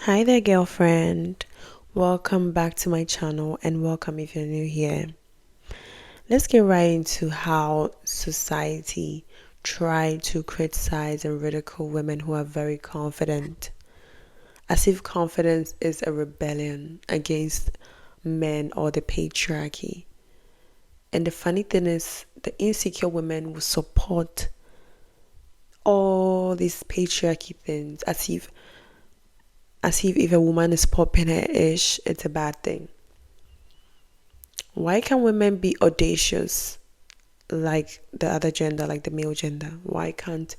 Hi there, girlfriend. Welcome back to my channel and welcome if you're new here. Let's get right into how society try to criticize and ridicule women who are very confident, as if confidence is a rebellion against men or the patriarchy. And the funny thing is, the insecure women will support all these patriarchy things as if a woman is popping her ish, it's a bad thing. Why can women be audacious like the other gender, like the male gender? Why can't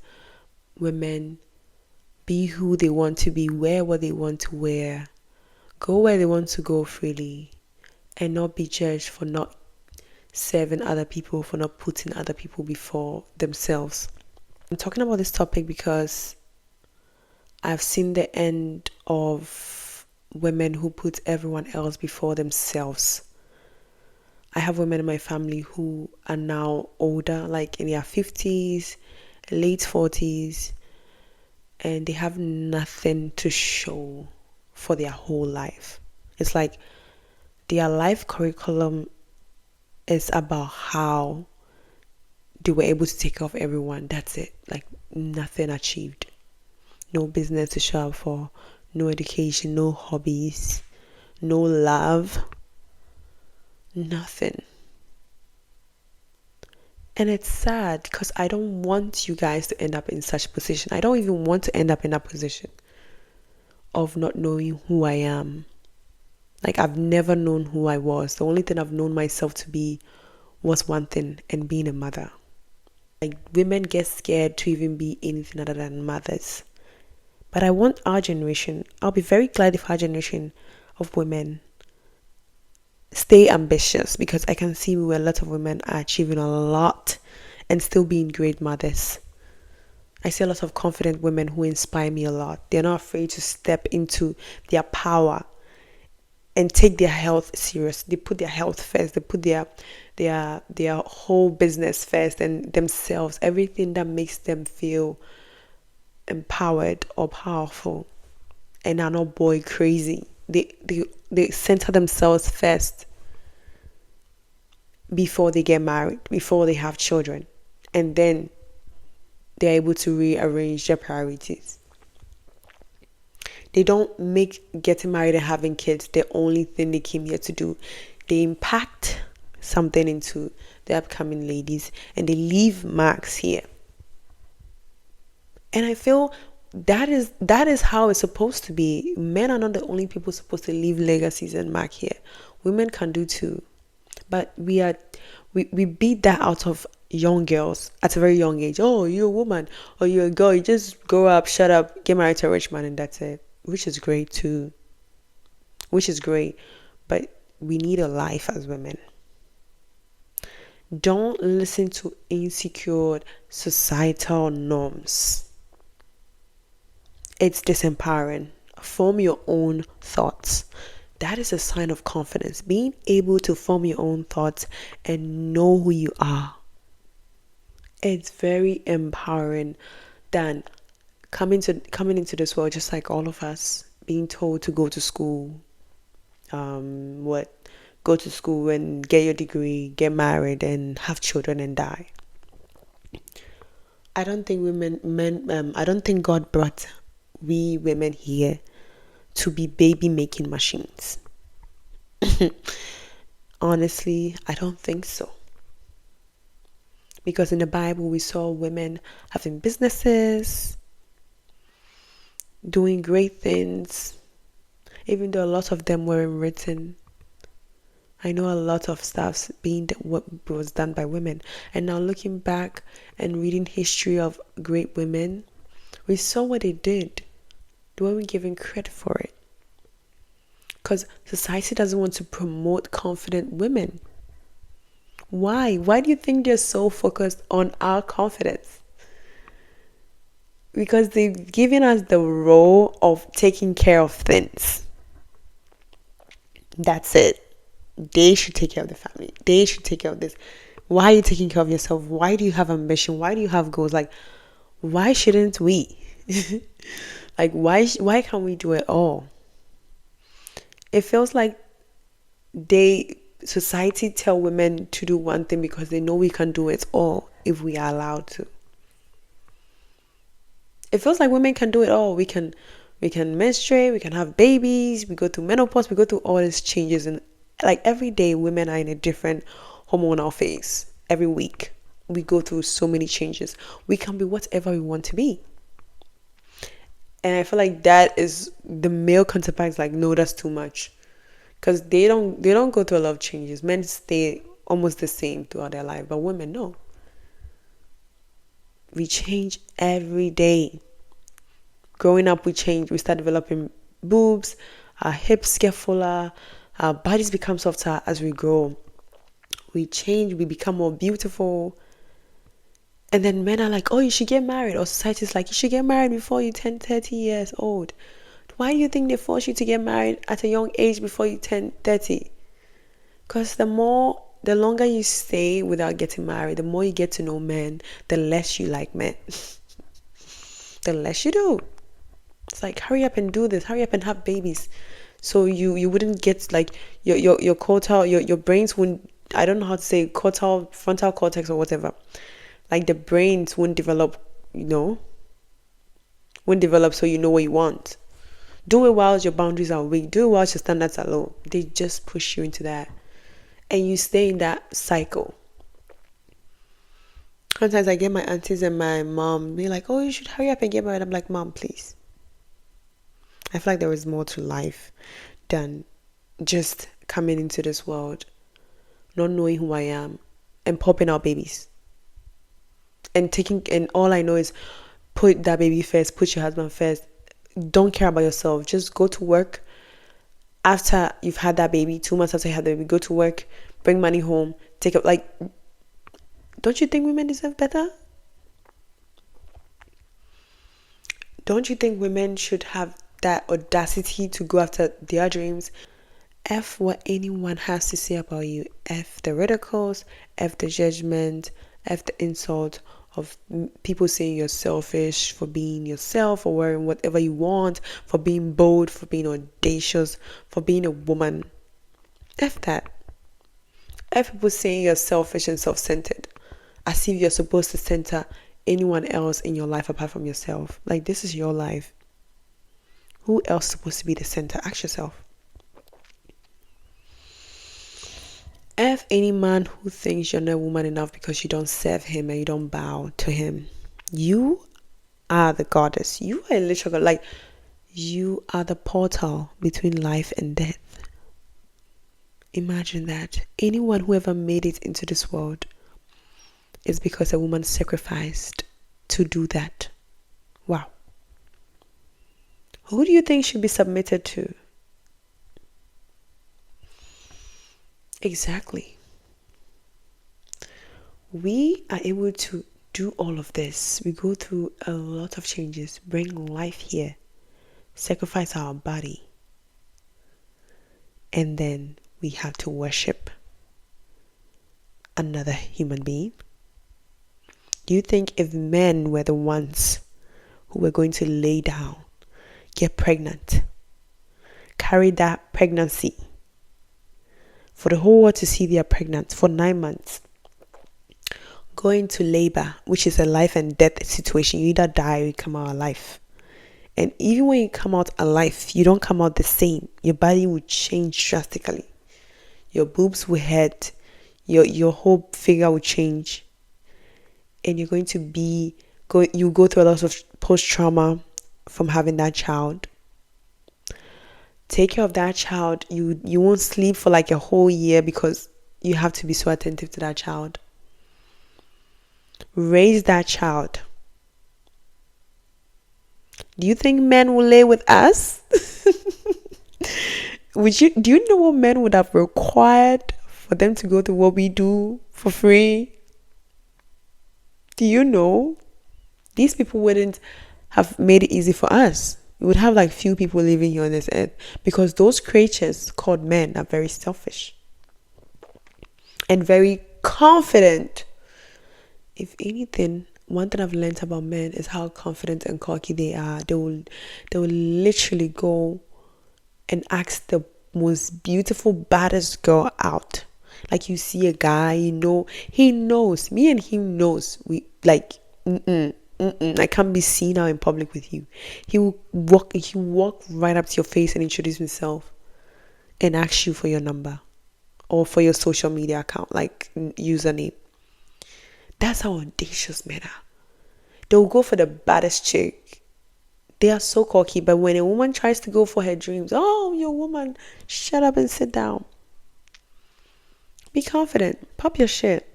women be who they want to be, wear what they want to wear, go where they want to go freely, and not be judged for not serving other people, for not putting other people before themselves? I'm talking about this topic because I've seen the end of women who put everyone else before themselves. I have women in my family who are now older, like in their 50s, late 40s, and they have nothing to show for their whole life. It's like their life curriculum is about how they were able to take care of everyone. That's it. Like nothing achieved. No business to show up for, no education, no hobbies, no love, nothing. And it's sad because I don't want you guys to end up in such position. I don't even want to end up in that position of not knowing who I am. Like I've never known who I was. The only thing I've known myself to be was one thing, and being a mother. Like women get scared to even be anything other than mothers. But I want our generation, I'll be very glad if our generation of women stay ambitious, because I can see where a lot of women are achieving a lot and still being great mothers. I see a lot of confident women who inspire me a lot. They're not afraid to step into their power and take their health serious. They put their health first. They put their whole business first, and themselves, everything that makes them feel empowered or powerful, and are not boy crazy. They center themselves first before they get married, before they have children, and then they're able to rearrange their priorities. They don't make getting married and having kids the only thing they came here to do. They impact something into the upcoming ladies, and they leave marks here. And I feel that is how it's supposed to be. Men are not the only people supposed to leave legacies and mark here. Women can do too. But we beat that out of young girls at a very young age. Oh, you're a woman, or you're a girl, you just grow up, shut up, get married to a rich man, and that's it. Which is great too. Which is great. But we need a life as women. Don't listen to insecure societal norms. It's disempowering. Form your own thoughts. That is a sign of confidence. Being able to form your own thoughts and know who you are. It's very empowering than coming into this world just like all of us, being told to go to school. Go to school and get your degree, get married and have children and die. I don't think I don't think God brought we women here to be baby making machines. Honestly, I don't think so. Because in the Bible, we saw women having businesses, doing great things, even though a lot of them weren't written. I know a lot of stuff being what was done by women. And now looking back and reading history of great women, we saw what they did. They weren't given credit for it. Because society doesn't want to promote confident women. Why? Why do you think they're so focused on our confidence? Because they've given us the role of taking care of things. That's it. They should take care of the family. They should take care of this. Why are you taking care of yourself? Why do you have ambition? Why do you have goals? Like, why shouldn't we? Like, why can't we do it all? It feels like society tell women to do one thing because they know we can do it all if we are allowed to. It feels like women can do it all. We can menstruate, we can have babies, we go through menopause, we go through all these changes, and like every day women are in a different hormonal phase. Every week we go through so many changes. We can be whatever we want to be. And I feel like that is the male counterparts like, no, that's too much. Because they don't go through a lot of changes. Men stay almost the same throughout their life, but women no. We change every day. Growing up, we change. We start developing boobs, our hips get fuller, our bodies become softer as we grow. We change, we become more beautiful. And then men are like, oh, you should get married. Or society is like, you should get married before you turn 30 years old. Why do you think they force you to get married at a young age before you turn 30? Because the longer you stay without getting married, the more you get to know men, the less you like men. The less you do. It's like, hurry up and do this, hurry up and have babies. So you wouldn't get like your cortical, your brains wouldn't, I don't know how to say cortical, frontal cortex or whatever. Like the brains wouldn't develop, wouldn't develop so you know what you want. Do it while your boundaries are weak. Do it while your standards are low. They just push you into that. And you stay in that cycle. Sometimes I get my aunties and my mom, they're like, oh, you should hurry up and get married. I'm like, Mom, please. I feel like there is more to life than just coming into this world, not knowing who I am, and popping out babies. And all I know is put that baby first, put your husband first. Don't care about yourself. Just go to work. After you've had that baby, 2 months after you had the baby, go to work, bring money home, take up. Like, don't you think women deserve better? Don't you think women should have that audacity to go after their dreams? F what anyone has to say about you. F the ridicules, F the judgment, F the insult of people saying you're selfish for being yourself or wearing whatever you want, for being bold, for being audacious, for being a woman. F that. F people saying you're selfish and self-centered, as if you're supposed to center anyone else in your life apart from yourself. Like, this is your life. Who else is supposed to be the center? Ask yourself. F any man who thinks you're not woman enough because you don't serve him and you don't bow to him. You are the goddess. You are a literal god. Like, you are the portal between life and death. Imagine that. Anyone who ever made it into this world is because a woman sacrificed to do that. Wow. Who do you think should be submitted to? Exactly. We are able to do all of this. We go through a lot of changes, bring life here, sacrifice our body, and then we have to worship another human being. Do you think if men were the ones who were going to lay down, get pregnant, carry that pregnancy, for the whole world to see they are pregnant for 9 months, go into labor, which is a life and death situation. You either die or you come out alive. And even when you come out alive, you don't come out the same. Your body will change drastically. Your boobs will hurt. Your whole figure will change. And you're going to you go through a lot of post-trauma from having that child. Take care of that child. You won't sleep for like a whole year because you have to be so attentive to that child. Raise that child. Do you think men will lay with us? Do you know what men would have required for them to go to what we do for free? Do you know? These people wouldn't have made it easy for us. We would have like few people living here on this earth because those creatures called men are very selfish and very confident. If anything, one thing I've learned about men is how confident and cocky they are. They will literally go and ask the most beautiful, baddest girl out. Like you see a guy, he knows. Me and him knows. We like, I can't be seen out in public with you. He walk right up to your face and introduce himself and ask you for your number or for your social media account, like username. That's how audacious men are. They'll go for the baddest chick. They are so cocky, but when a woman tries to go for her dreams, oh, you're a woman, shut up and sit down. Be confident. Pop your shit.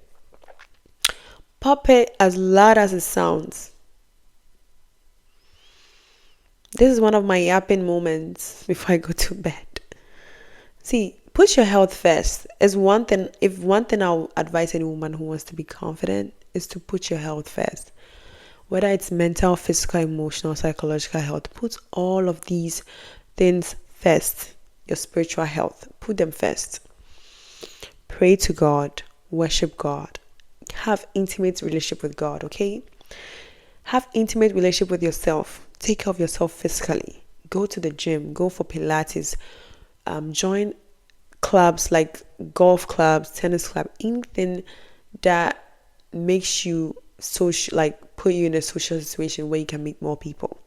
Pop it as loud as it sounds. This is one of my yapping moments before I go to bed. See, put your health first. Is one thing. If one thing I'll advise any woman who wants to be confident is to put your health first. Whether it's mental, physical, emotional, psychological health, put all of these things first. Your spiritual health, put them first. Pray to God, worship God, have intimate relationship with God, okay? Have intimate relationship with yourself. Take care of yourself physically. Go to the gym, go for Pilates, join clubs like golf clubs, tennis club, anything that makes you social, like put you in a social situation where you can meet more people.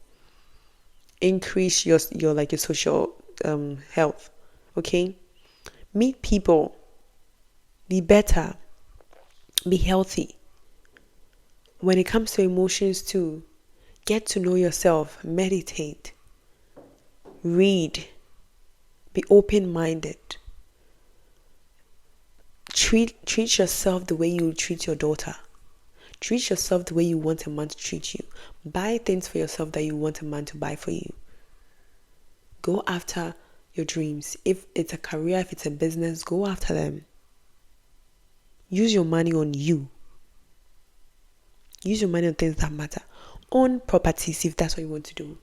Increase your social health, okay? Meet people. Be better. Be healthy. When it comes to emotions too, get to know yourself. Meditate. Read. Be open-minded. Treat yourself the way you treat your daughter. Treat yourself the way you want a man to treat you. Buy things for yourself that you want a man to buy for you. Go after your dreams. If it's a career, if it's a business, go after them. Use your money on you. Use your money on things that matter. Own properties if that's what you want to do.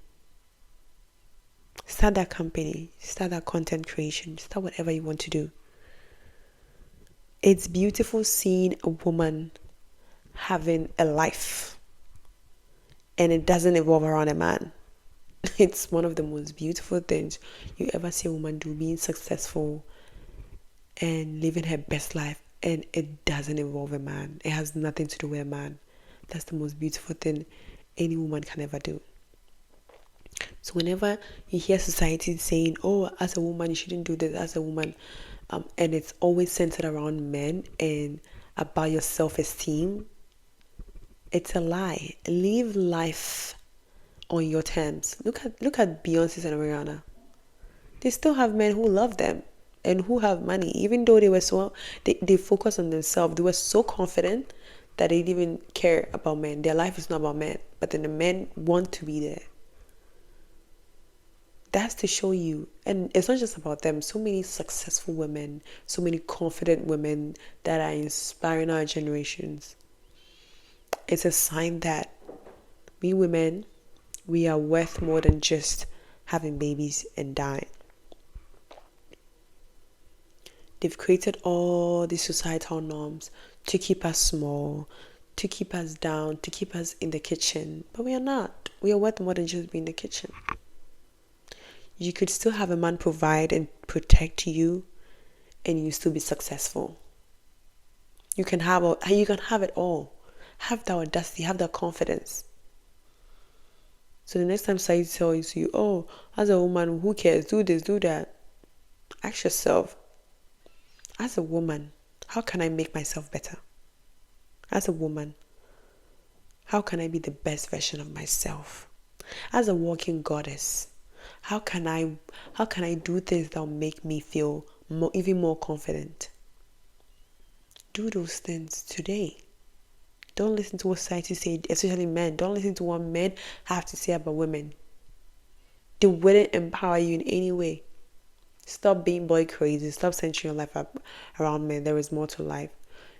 Start that company. Start that content creation. Start whatever you want to do. It's beautiful seeing a woman having a life and it doesn't evolve around a man. It's one of the most beautiful things you ever see a woman do, being successful and living her best life, and it doesn't involve a man. It has nothing to do with a man. That's the most beautiful thing any woman can ever do. So whenever you hear society saying, oh, as a woman you shouldn't do this, as a woman, and it's always centered around men and about your self-esteem, it's a lie. Live life on your terms. Look at Beyonce and Rihanna. They still have men who love them and who have money, even though they focus on themselves. They were so confident that they didn't even care about men. Their life is not about men, but then the men want to be there. That's to show you, and it's not just about them. So many successful women, so many confident women that are inspiring our generations. It's a sign that we women, we are worth more than just having babies and dying. They've created all these societal norms to keep us small, to keep us down, to keep us in the kitchen. But we are not. We are worth more than just being in the kitchen. You could still have a man provide and protect you, and you still be successful. You can have it all. Have that audacity, have that confidence. So the next time society tells you, oh, as a woman, who cares? Do this, do that. Ask yourself, as a woman, how can I make myself better? As a woman, how can I be the best version of myself? As a walking goddess, how can I do things that will make me feel even more confident? Do those things today. Don't listen to what society says, especially men. Don't listen to what men have to say about women. They wouldn't empower you in any way. Stop being boy crazy. Stop centering your life around men. There is more to life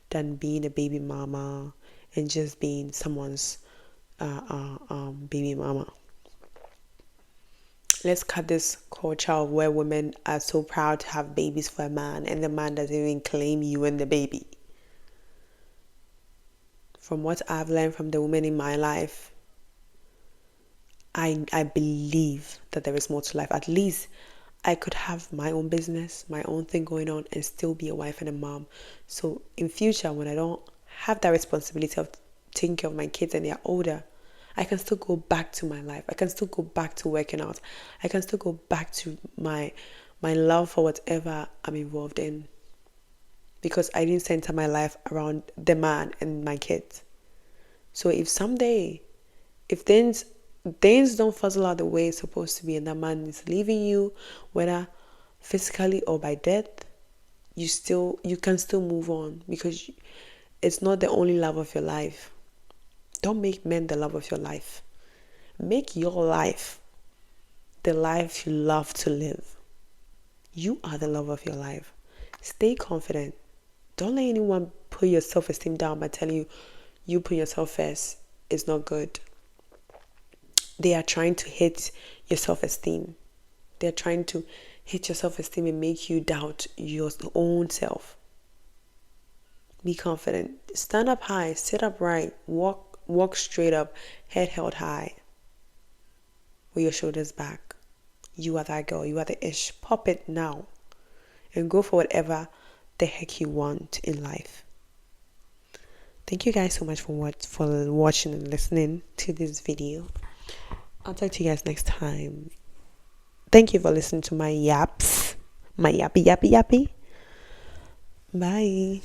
than being a baby mama and just being someone's baby mama. Let's cut this culture of where women are so proud to have babies for a man and the man doesn't even claim you and the baby. From what I've learned from the women in my life, I believe that there is more to life. At least I could have my own business, my own thing going on, and still be a wife and a mom. So in future, when I don't have that responsibility of taking care of my kids and they're older, I can still go back to my life. I can still go back to working out. I can still go back to my love for whatever I'm involved in, because I didn't center my life around the man and my kids. So if someday, if things don't fuzzle out the way it's supposed to be, and that man is leaving you, whether physically or by death, you can still move on, because it's not the only love of your life. Don't make men the love of your life. Make your life the life you love to live. You are the love of your life. Stay confident. Don't let anyone put your self-esteem down by telling you put yourself first. It's not good. They are trying to hit your self-esteem. They're trying to hit your self-esteem and make you doubt your own self. Be confident. Stand up high. Sit upright. Walk straight up. Head held high. With your shoulders back. You are that girl. You are the ish. Pop it now. And go for whatever the heck you want in life. Thank you guys so much for watching and listening to this video. I'll talk to you guys next time. Thank you for listening to my yaps. My yappy. Bye.